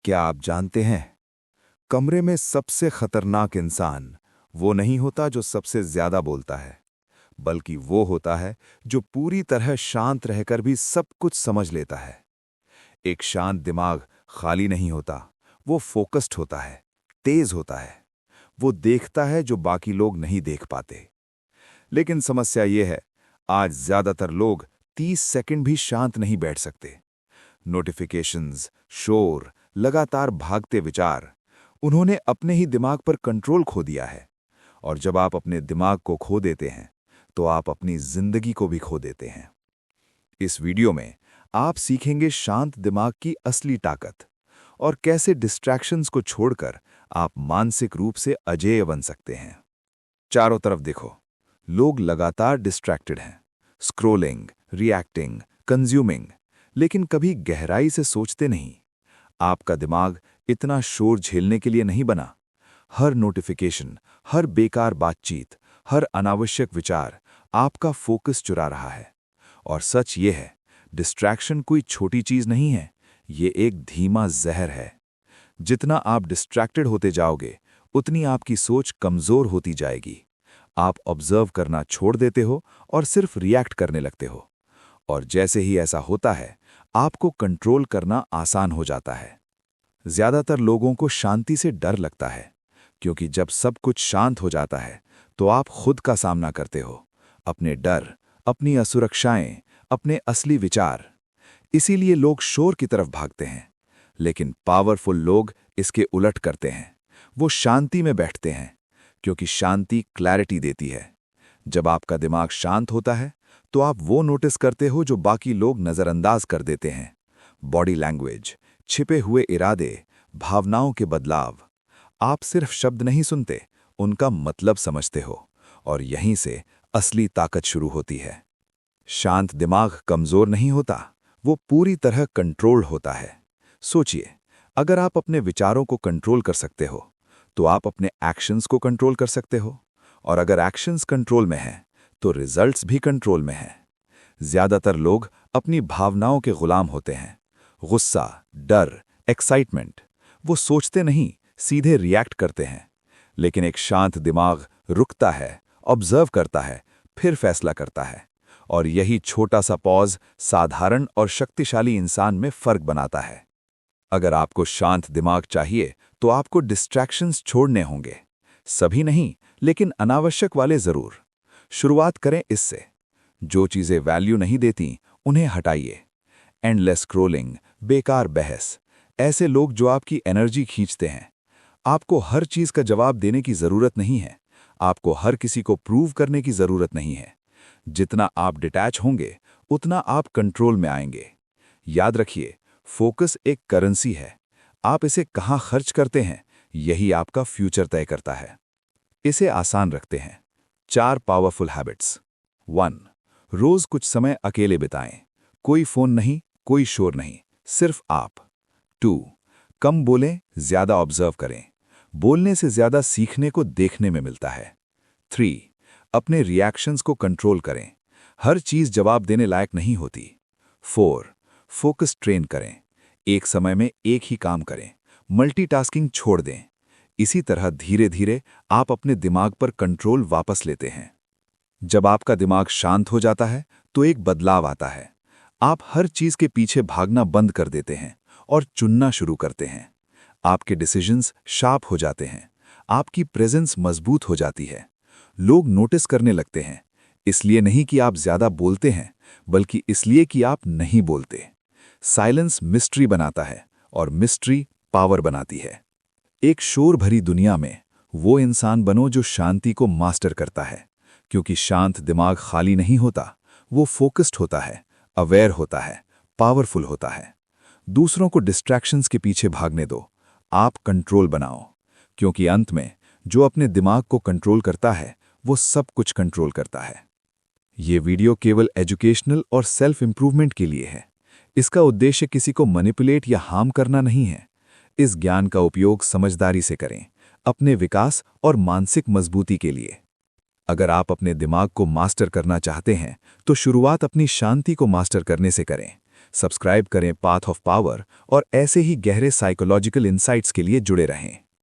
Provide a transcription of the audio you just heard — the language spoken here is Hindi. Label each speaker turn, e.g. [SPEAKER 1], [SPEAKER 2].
[SPEAKER 1] क्या आप जानते हैं, कमरे में सबसे खतरनाक इंसान वो नहीं होता जो सबसे ज्यादा बोलता है, बल्कि वो होता है जो पूरी तरह शांत रहकर भी सब कुछ समझ लेता है। एक शांत दिमाग खाली नहीं होता, वो फोकस्ड होता है, तेज होता है। वो देखता है जो बाकी लोग नहीं देख पाते। लेकिन समस्या ये है, आज ज्यादातर लोग 30 सेकंड भी शांत नहीं बैठ सकते। नोटिफिकेशंस, शोर, लगातार भागते विचार, उन्होंने अपने ही दिमाग पर कंट्रोल खो दिया है। और जब आप अपने दिमाग को खो देते हैं, तो आप अपनी जिंदगी को भी खो देते हैं। इस वीडियो में आप सीखेंगे शांत दिमाग की असली ताकत और कैसे डिस्ट्रैक्शंस को छोड़कर आप मानसिक रूप से अजेय बन सकते हैं। चारों तरफ देखो, लोग लगातार डिस्ट्रैक्टेड हैं, स्क्रोलिंग, रिएक्टिंग, कंज्यूमिंग, लेकिन कभी गहराई से सोचते नहीं। आपका दिमाग इतना शोर झेलने के लिए नहीं बना। हर नोटिफिकेशन, हर बेकार बातचीत, हर अनावश्यक विचार आपका फोकस चुरा रहा है। और सच ये है, डिस्ट्रैक्शन कोई छोटी चीज नहीं है, ये एक धीमा जहर है। जितना आप डिस्ट्रैक्टेड होते जाओगे, उतनी आपकी सोच कमजोर होती जाएगी। आप ऑब्जर्व करना छोड़ देते हो और सिर्फ रिएक्ट करने लगते हो। और जैसे ही ऐसा होता है, आपको कंट्रोल करना आसान हो जाता है। ज्यादातर लोगों को शांति से डर लगता है, क्योंकि जब सब कुछ शांत हो जाता है, तो आप खुद का सामना करते हो, अपने डर, अपनी असुरक्षाएं, अपने असली विचार। इसीलिए लोग शोर की तरफ भागते हैं। लेकिन पावरफुल लोग इसके उलट करते हैं। वो शांति में बैठते हैं, क्योंकि शांति क्लैरिटी देती है। जब आपका दिमाग शांत होता है, तो आप वो नोटिस करते हो जो बाकी लोग नजरअंदाज कर देते हैं। बॉडी लैंग्वेज, छिपे हुए इरादे, भावनाओं के बदलाव। आप सिर्फ शब्द नहीं सुनते, उनका मतलब समझते हो। और यहीं से असली ताकत शुरू होती है। शांत दिमाग कमजोर नहीं होता, वो पूरी तरह कंट्रोल्ड होता है। सोचिए, अगर आप अपने विचारों को कंट्रोल कर सकते हो, तो आप अपने एक्शंस को कंट्रोल कर सकते हो। और अगर एक्शंस कंट्रोल में हैं, तो रिजल्ट्स भी कंट्रोल में हैं। ज्यादातर लोग अपनी भावनाओं के गुलाम होते हैं। गुस्सा, डर, एक्साइटमेंट, वो सोचते नहीं, सीधे रिएक्ट करते हैं। लेकिन एक शांत दिमाग रुकता है, ऑब्जर्व करता है, फिर फैसला करता है। और यही छोटा सा पॉज साधारण और शक्तिशाली इंसान में फर्क बनाता है। अगर आपको शांत दिमाग चाहिए, तो आपको डिस्ट्रैक्शंस छोड़ने होंगे। सभी नहीं, लेकिन अनावश्यक वाले जरूर। शुरुआत करें इससे। जो चीजें वैल्यू नहीं देती, उन्हें हटाइए। एंडलेस स्क्रोलिंग, बेकार बहस, ऐसे लोग जो आपकी एनर्जी खींचते हैं। आपको हर चीज का जवाब देने की जरूरत नहीं है। आपको हर किसी को प्रूव करने की जरूरत नहीं है। जितना आप डिटैच होंगे, उतना आप कंट्रोल में आएंगे। याद रखिए, फोकस एक करेंसी है। आप इसे कहाँ खर्च करते हैं, यही आपका फ्यूचर तय करता है। इसे आसान रखते हैं। 4 पावरफुल हैबिट्स। 1. रोज कुछ समय अकेले बिताएं। कोई फोन नहीं, कोई शोर नहीं, सिर्फ आप। 2. कम बोलें, ज्यादा ऑब्जर्व करें। बोलने से ज्यादा सीखने को देखने में मिलता है। 3. अपने रिएक्शंस को कंट्रोल करें। हर चीज जवाब देने लायक नहीं होती। 4. फोकस ट्रेन करें। एक समय में एक ही काम करें, मल्टीटास्किंग छोड़ दें। इसी तरह धीरे धीरे आप अपने दिमाग पर कंट्रोल वापस लेते हैं। जब आपका दिमाग शांत हो जाता है, तो एक बदलाव आता है। आप हर चीज के पीछे भागना बंद कर देते हैं और चुनना शुरू करते हैं। आपके डिसीजंस शार्प हो जाते हैं। आपकी प्रेजेंस मजबूत हो जाती है। लोग नोटिस करने लगते हैं, इसलिए नहीं कि आप ज्यादा बोलते हैं, बल्कि इसलिए कि आप नहीं बोलते। साइलेंस मिस्ट्री बनाता है, और मिस्ट्री पावर बनाती है। एक शोर भरी दुनिया में वो इंसान बनो जो शांति को मास्टर करता है, क्योंकि शांत दिमाग खाली नहीं होता, वो फोकस्ड होता है, अवेयर होता है, पावरफुल होता है। दूसरों को डिस्ट्रैक्शंस के पीछे भागने दो, आप कंट्रोल बनाओ, क्योंकि अंत में जो अपने दिमाग को कंट्रोल करता है, वो सब कुछ कंट्रोल करता है। ये वीडियो केवल एजुकेशनल और सेल्फ इंप्रूवमेंट के लिए है। इसका उद्देश्य किसी को मैनिपुलेट या हार्म करना नहीं है। इस ज्ञान का उपयोग समझदारी से करें, अपने विकास और मानसिक मजबूती के लिए। अगर आप अपने दिमाग को मास्टर करना चाहते हैं, तो शुरुआत अपनी शांति को मास्टर करने से करें। सब्सक्राइब करें पाथ ऑफ पावर और ऐसे ही गहरे साइकोलॉजिकल इंसाइट्स के लिए जुड़े रहें।